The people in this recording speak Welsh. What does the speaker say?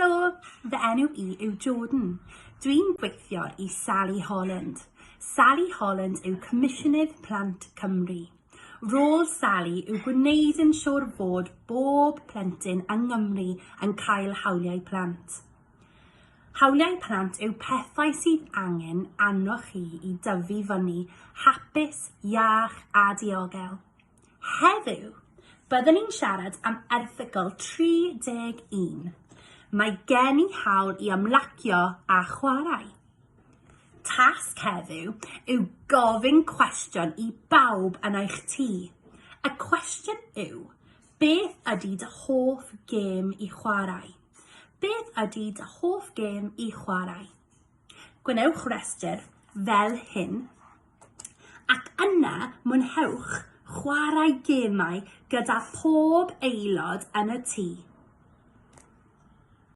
Helo, fy enw I yw Jordan. Dwi'n gweithio I Sally Holland. Sally Holland yw Comisiynydd Plant Cymru. Rôl Sally yw gwneud yn siŵr fod bob plentyn yng Nghymru yn cael hawliau plant. Hawliau plant yw pethau sydd angen arnoch chi I dyfu fyny, hapus, iach a diogel. Heddiw, byddwn ni'n siarad am erthygl 31. Mae gen I hawl I ymlacio a chwarae. Tasg heddiw yw gofyn cwestiwn I bawb yn eich tŷ. Y cwestiwn yw, beth ydy dy hoff gêm I chwarae? Beth ydy dy hoff gêm I chwarae? Gwnewch restr fel hyn, ac yna mwynhewch chwarae gemau gyda pob aelod yn y tŷ.